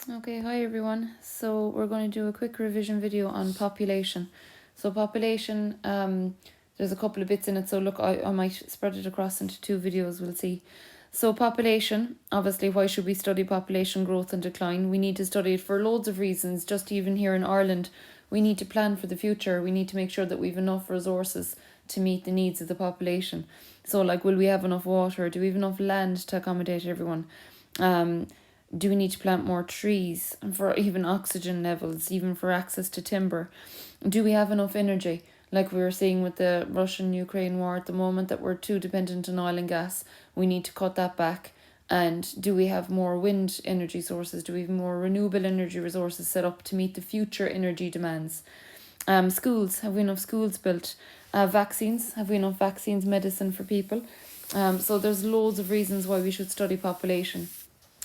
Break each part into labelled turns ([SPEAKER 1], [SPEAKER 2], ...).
[SPEAKER 1] Okay, hi everyone. So we're going to do a quick revision video on population. So population, there's a couple of bits in it. So look, I might spread it across into two videos, we'll see. So population, obviously, why should we study population growth and decline? We need to study it for loads of reasons. Just even here in Ireland, we need to plan for the future. We need to make sure that we've enough resources to meet the needs of the population. So like, will we have enough water? Do we have enough land to accommodate everyone? Do we need to plant more trees and for even oxygen levels, even for access to timber? Do we have enough energy? Like we were seeing with the Russian-Ukraine war at the moment, that we're too dependent on oil and gas. We need to cut that back. And do we have more wind energy sources? Do we have more renewable energy resources set up to meet the future energy demands? Schools, have we enough schools built? Vaccines, have we enough vaccines, medicine for people? So there's loads of reasons why we should study population.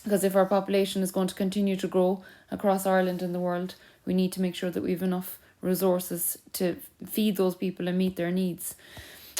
[SPEAKER 1] Because if our population is going to continue to grow across Ireland and the world, we need to make sure that we have enough resources to feed those people and meet their needs.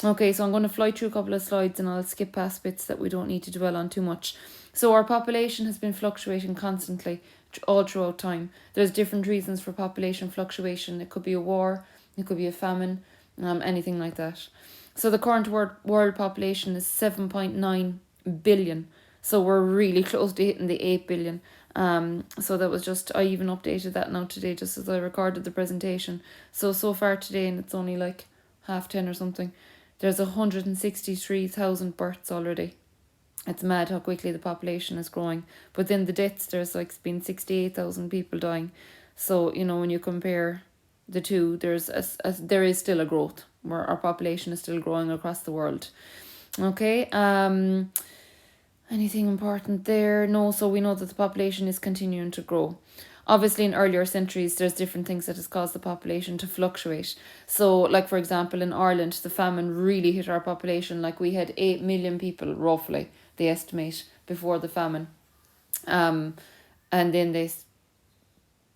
[SPEAKER 1] Okay, so I'm going to fly through a couple of slides and I'll skip past bits that we don't need to dwell on too much. So our population has been fluctuating constantly all throughout time. There's different reasons for population fluctuation. It could be a war, it could be a famine, anything like that. So the current world population is 7.9 billion. So we're really close to hitting the 8 billion. So that was just, I even updated that now today just as I recorded the presentation. So far today, and it's only like 10:30 or something, there's 163,000 births already. It's mad how quickly the population is growing. But then the deaths, there's like been 68,000 people dying. So, you know, when you compare the two, there is still a growth where our population is still growing across the world. Okay, anything important there? No, so we know that the population is continuing to grow. Obviously, in earlier centuries, there's different things that has caused the population to fluctuate. So, like for example, in Ireland, the famine really hit our population. Like we had 8 million people, roughly, they estimate, before the famine. And then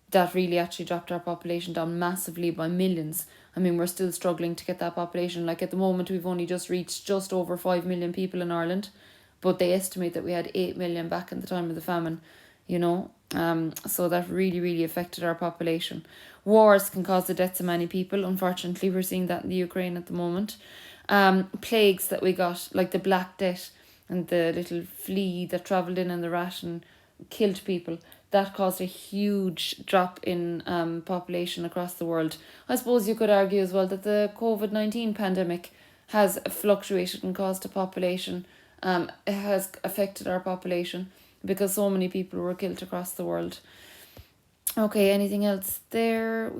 [SPEAKER 1] that really actually dropped our population down massively by millions. I mean, we're still struggling to get that population. Like at the moment, we've only just reached just over 5 million people in Ireland, but they estimate that we had 8 million back in the time of the famine, you know. So that really, really affected our population. Wars can cause the deaths of many people. Unfortunately, we're seeing that in the Ukraine at the moment. Plagues that we got, like the Black Death and the little flea that travelled in and the rat and killed people, that caused a huge drop in population across the world. I suppose you could argue as well that the COVID-19 pandemic has fluctuated and caused a population. It has affected our population because so many people were killed across the world. Okay, anything else there?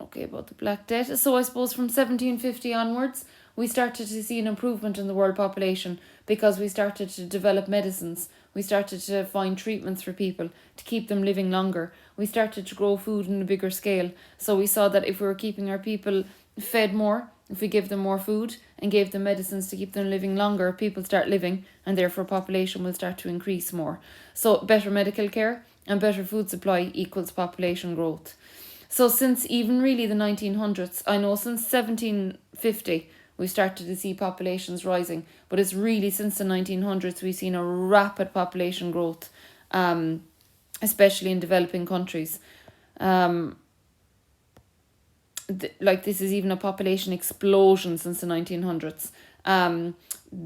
[SPEAKER 1] Okay, about the Black Death. So I suppose from 1750 onwards, we started to see an improvement in the world population because we started to develop medicines. We started to find treatments for people to keep them living longer. We started to grow food on a bigger scale. So we saw that if we were keeping our people fed more, if we give them more food and gave them medicines to keep them living longer, people start living and therefore population will start to increase more. So better medical care and better food supply equals population growth. So since even really the 1900s, I know since 1750, we started to see populations rising, but it's really since the 1900s we've seen a rapid population growth, especially in developing countries. Like this is even a population explosion since the 1900s.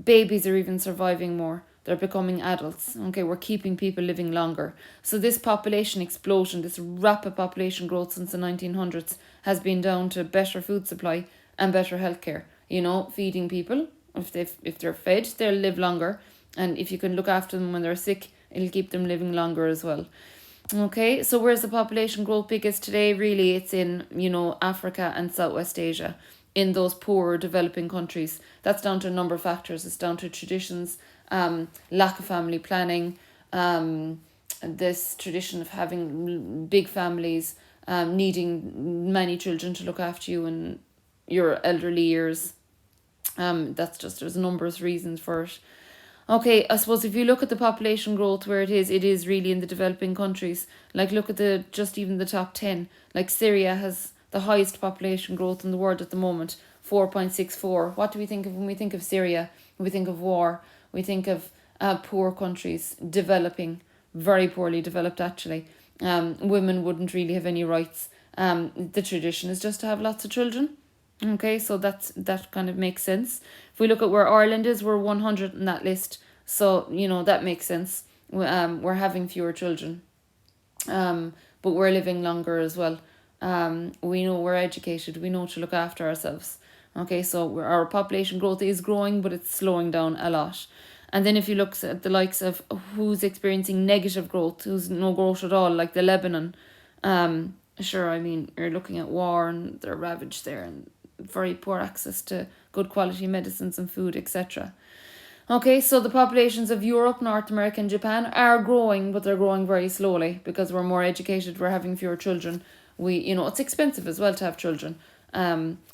[SPEAKER 1] Babies are even surviving more. They're becoming adults. Okay, we're keeping people living longer. So this population explosion, this rapid population growth since the 1900s has been down to better food supply and better healthcare. You know, feeding people. If they're fed, they'll live longer. And if you can look after them when they're sick, it'll keep them living longer as well. Okay, so where's the population growth biggest today? Really, it's in, you know, Africa and Southwest Asia, in those poorer developing countries. That's down to a number of factors. It's down to traditions, lack of family planning, this tradition of having big families, needing many children to look after you in your elderly years. There's a number of reasons for it. Okay, I suppose if you look at the population growth where it is really in the developing countries. Like look at just even the top 10. Like Syria has the highest population growth in the world at the moment, 4.64. What do we think of when we think of Syria? We think of war. We think of poor countries, developing, very poorly developed actually. women wouldn't really have any rights. The tradition is just to have lots of children. Okay, so that kind of makes sense. If we look at where Ireland is, we're 100 in that list. So, that makes sense. We're having fewer children. But we're living longer as well. We know we're educated. We know to look after ourselves. Okay, so our population growth is growing, but it's slowing down a lot. And then if you look at the likes of who's experiencing negative growth, who's no growth at all, like the Lebanon, you're looking at war and they're ravaged there and very poor access to good quality medicines and food, etc. Okay, so the populations of Europe, North America and Japan are growing, but they're growing very slowly because we're more educated, we're having fewer children. It's expensive as well to have children.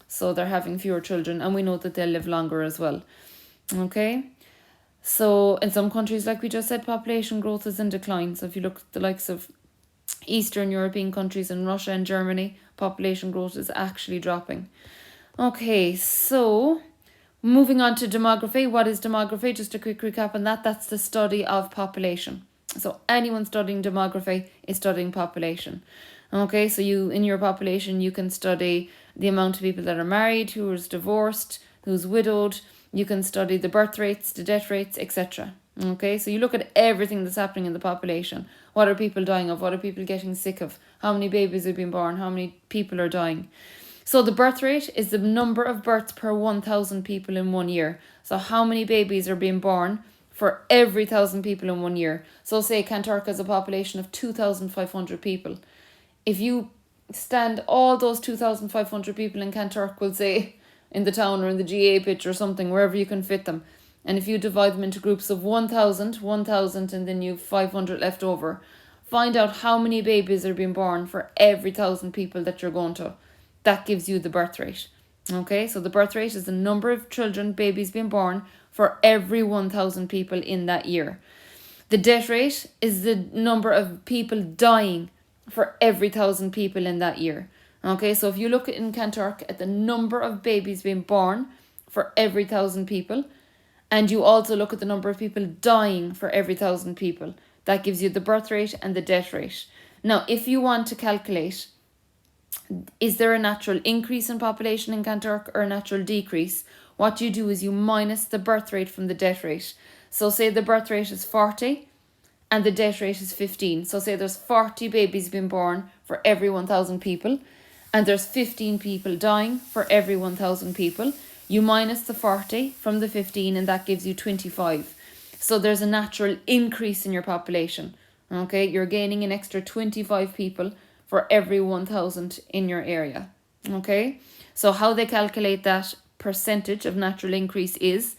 [SPEAKER 1] So they're having fewer children and we know that they'll live longer as well. Okay, so in some countries, like we just said, population growth is in decline. So if you look at the likes of Eastern European countries and Russia and Germany, population growth is actually dropping. Okay, so moving on to demography. What is demography? Just a quick recap on that. That's the study of population. So anyone studying demography is studying population. Okay, so in your population, you can study the amount of people that are married, who is divorced, who's widowed. You can study the birth rates, the death rates, etc. Okay, so you look at everything that's happening in the population. What are people dying of? What are people getting sick of? How many babies have been born? How many people are dying? So the birth rate is the number of births per 1,000 people in 1 year. So how many babies are being born for every 1,000 people in 1 year? So say Kanturk has a population of 2,500 people. If you stand all those 2,500 people in Kanturk, we'll say in the town or in the GA pitch or something, wherever you can fit them. And if you divide them into groups of 1,000, and then you've 500 left over, find out how many babies are being born for every 1,000 people that you're going to. That gives you the birth rate. Okay, so the birth rate is the number of children, babies being born for every 1,000 people in that year. The death rate is the number of people dying for every 1,000 people in that year. Okay, so if you look in Kanturk at the number of babies being born for every 1,000 people, and you also look at the number of people dying for every 1,000 people, that gives you the birth rate and the death rate. Now, if you want to calculate, is there a natural increase in population in Kanturk or a natural decrease? What you do is you minus the birth rate from the death rate. So say the birth rate is 40 and the death rate is 15. So say there's 40 babies being born for every 1,000 people and there's 15 people dying for every 1,000 people. You minus the 40 from the 15 and that gives you 25. So there's a natural increase in your population. Okay, you're gaining an extra 25 people for every 1,000 in your area. Okay, so how they calculate that percentage of natural increase is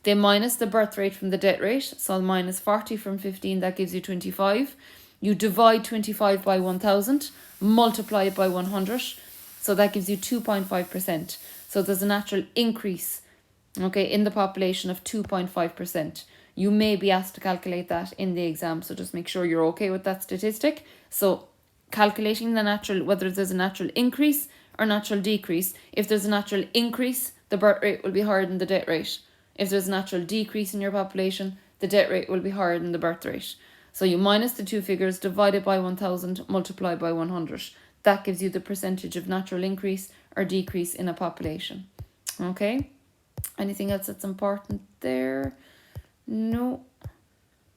[SPEAKER 1] they minus the birth rate from the death rate. So minus 40 from 15, that gives you 25. You divide 25 by 1,000, multiply it by 100. So that gives you 2.5%. So there's a natural increase, okay, in the population of 2.5%. You may be asked to calculate that in the exam, so just make sure you're okay with that statistic. So calculating the natural, whether there's a natural increase or natural decrease. If there's a natural increase, the birth rate will be higher than the death rate. If there's a natural decrease in your population, the death rate will be higher than the birth rate. So you minus the two figures, divide it by 1,000, multiply by 100. That gives you the percentage of natural increase or decrease in a population. Okay? Anything else that's important there? No.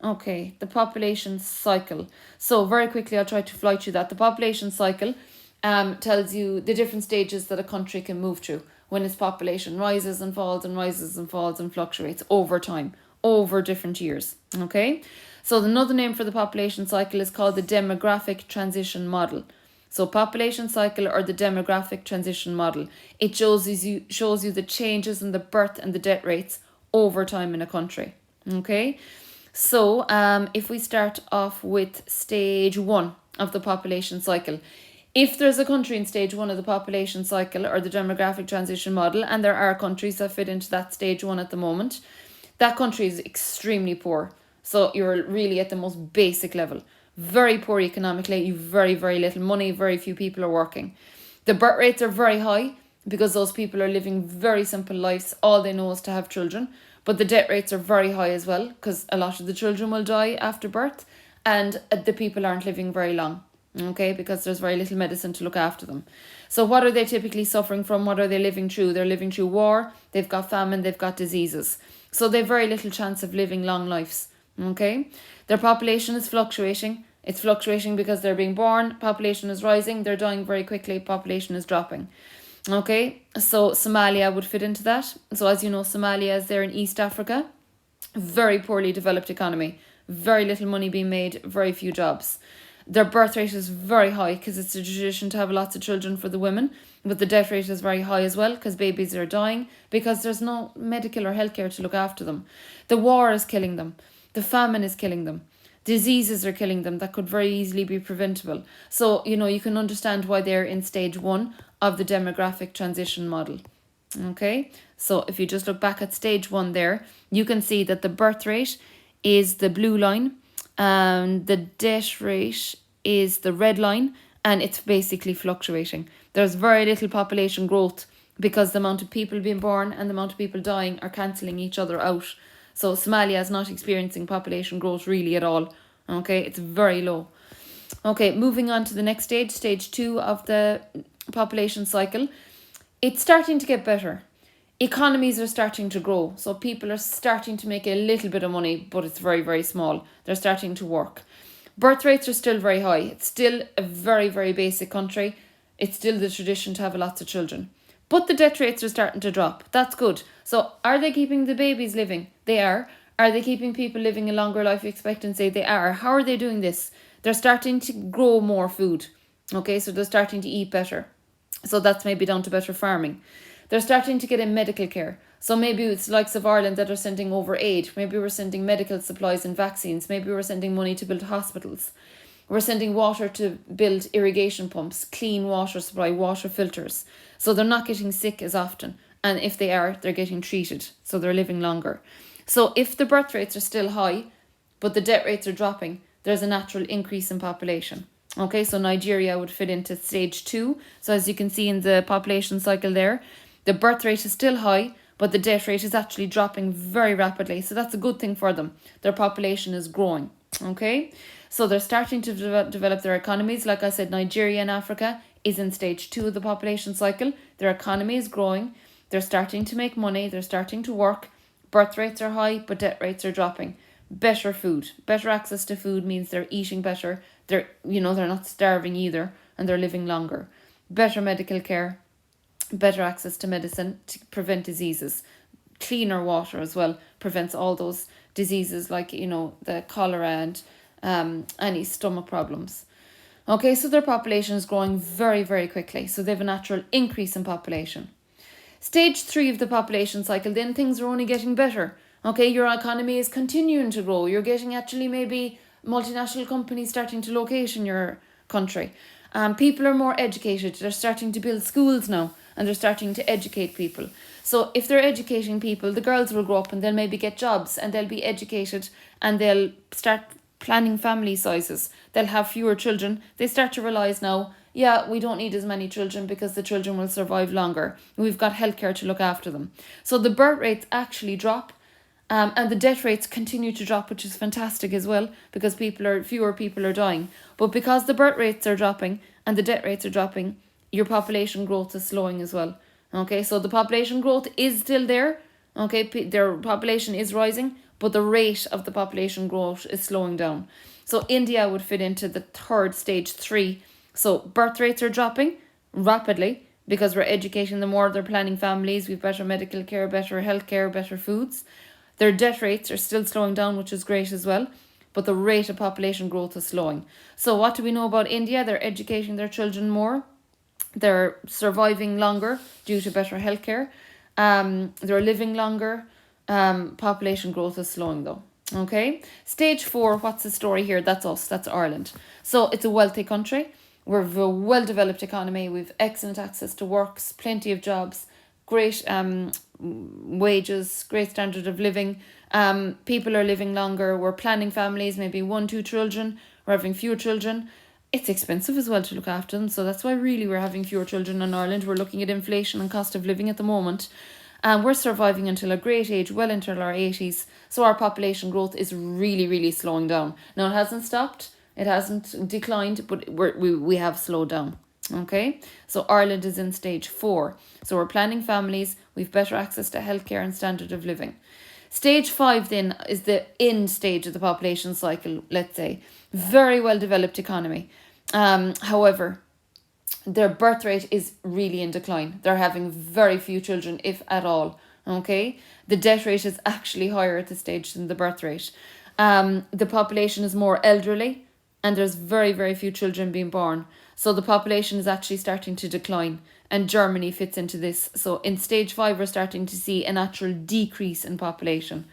[SPEAKER 1] Okay, the population cycle. So very quickly, I'll try to fly through that. The population cycle tells you the different stages that a country can move through when its population rises and falls and fluctuates over time, over different years. Okay, so another name for the population cycle is called the demographic transition model. So population cycle or the demographic transition model. It shows you the changes in the birth and the death rates over time in a country. Okay, so if we start off with stage 1 of the population cycle, if there's a country in stage 1 of the population cycle or the demographic transition model, and there are countries that fit into that stage 1 at the moment, that country is extremely poor. So you're really at the most basic level. Very poor economically, you've very, very little money, very few people are working. The birth rates are very high because those people are living very simple lives. All they know is to have children. But the death rates are very high as well because a lot of the children will die after birth and the people aren't living very long. okay, because there's very little medicine to look after them. So what are they typically suffering from? What are they living through? They're living through war, they've got famine, they've got diseases. So they've very little chance of living long lives, okay? Their population is fluctuating. It's fluctuating because they're being born, population is rising, they're dying very quickly, population is dropping. Okay, so Somalia would fit into that. So as you know, Somalia is there in East Africa. Very poorly developed economy, very little money being made, very few jobs. Their birth rate is very high because it's a tradition to have lots of children for the women, but the death rate is very high as well because babies are dying because there's no medical or healthcare to look after them. The war is killing them. The famine is killing them. Diseases are killing them that could very easily be preventable. So, you can understand why they're in stage 1 of the demographic transition model. Okay, so if you just look back at stage 1 there, you can see that the birth rate is the blue line, and the death rate is the red line, and it's basically fluctuating. There's very little population growth because the amount of people being born and the amount of people dying are cancelling each other out. So Somalia is not experiencing population growth really at all. Okay, it's very low. Okay, moving on to the next stage, stage 2 of the population cycle. It's starting to get better. Economies are starting to grow. So people are starting to make a little bit of money, but it's very, very small. They're starting to work. Birth rates are still very high. It's still a very, very basic country. It's still the tradition to have lots of children. But the death rates are starting to drop. That's good. So are they keeping the babies living? They are. Are they keeping people living a longer life expectancy? They are. How are they doing this? They're starting to grow more food. Okay, so they're starting to eat better. So that's maybe down to better farming. They're starting to get in medical care. So maybe it's the likes of Ireland that are sending over aid. Maybe we're sending medical supplies and vaccines. Maybe we're sending money to build hospitals. We're sending water to build irrigation pumps, clean water supply, water filters. So they're not getting sick as often. And if they are, they're getting treated. So they're living longer. So if the birth rates are still high, but the death rates are dropping, there's a natural increase in population. Okay, so Nigeria would fit into stage 2. So as you can see in the population cycle there, the birth rate is still high, but the death rate is actually dropping very rapidly. So that's a good thing for them. Their population is growing. Okay, so they're starting to develop their economies. Like I said, Nigeria and Africa is in stage 2 of the population cycle. Their economy is growing. They're starting to make money. They're starting to work. Birth rates are high, but death rates are dropping. Better food. Better access to food means they're eating better. They're not starving either, and they're living longer. Better medical care. Better access to medicine to prevent diseases. Cleaner water as well prevents all those diseases like, the cholera and any stomach problems. Okay, so their population is growing very, very quickly. So they have a natural increase in population. Stage 3 of the population cycle, then things are only getting better. Okay, your economy is continuing to grow. You're getting actually maybe multinational companies starting to locate in your country. People are more educated. They're starting to build schools now, and they're starting to educate people. So if they're educating people, the girls will grow up and they'll maybe get jobs and they'll be educated and they'll start planning family sizes. They'll have fewer children. They start to realise now, yeah, we don't need as many children because the children will survive longer. We've got healthcare to look after them. So the birth rates actually drop. And the death rates continue to drop, which is fantastic as well, because fewer people are dying. But because the birth rates are dropping and the death rates are dropping, your population growth is slowing as well. Okay, so the population growth is still there. Okay, their population is rising, but the rate of the population growth is slowing down. So India would fit into the third stage 3. So birth rates are dropping rapidly because we're educating them more. They're planning families. We've better medical care, better healthcare, better foods. Their death rates are still slowing down, which is great as well. But the rate of population growth is slowing. So what do we know about India? They're educating their children more. They're surviving longer due to better healthcare. They're living longer. Population growth is slowing though. Okay. Stage 4, what's the story here? That's us. That's Ireland. So it's a wealthy country. We're a well-developed economy. We've excellent access to works, plenty of jobs, great wages, great standard of living. People are living longer. We're planning families, maybe 1-2 children. We're having fewer children. It's expensive as well to look after them. So that's why really we're having fewer children in Ireland. We're looking at inflation and cost of living at the moment. And we're surviving until a great age, well into our 80s. So our population growth is really, really slowing down. Now, it hasn't stopped. It hasn't declined, but we have slowed down. Okay, so Ireland is in stage 4. So we're planning families, we've better access to healthcare and standard of living. Stage 5 then is the end stage of the population cycle, let's say. Very well developed economy. However, their birth rate is really in decline. They're having very few children, if at all. Okay, the death rate is actually higher at this stage than the birth rate. The population is more elderly, and there's very, very few children being born. So the population is actually starting to decline, and Germany fits into this. So in stage 5, we're starting to see a natural decrease in population.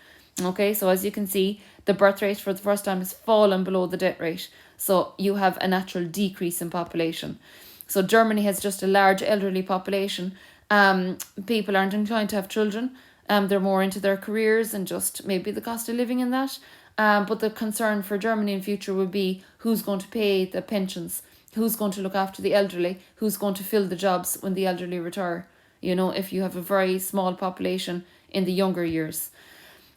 [SPEAKER 1] Okay, so as you can see, the birth rate for the first time has fallen below the death rate. So you have a natural decrease in population. So Germany has just a large elderly population. People aren't inclined to have children. They're more into their careers and just maybe the cost of living in that. But the concern for Germany in future would be who's going to pay the pensions, who's going to look after the elderly, who's going to fill the jobs when the elderly retire, if you have a very small population in the younger years.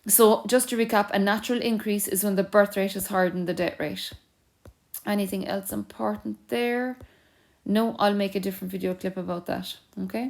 [SPEAKER 1] So just to recap, a natural increase is when the birth rate is higher than the death rate. Anything else important there? No, I'll make a different video clip about that. Okay.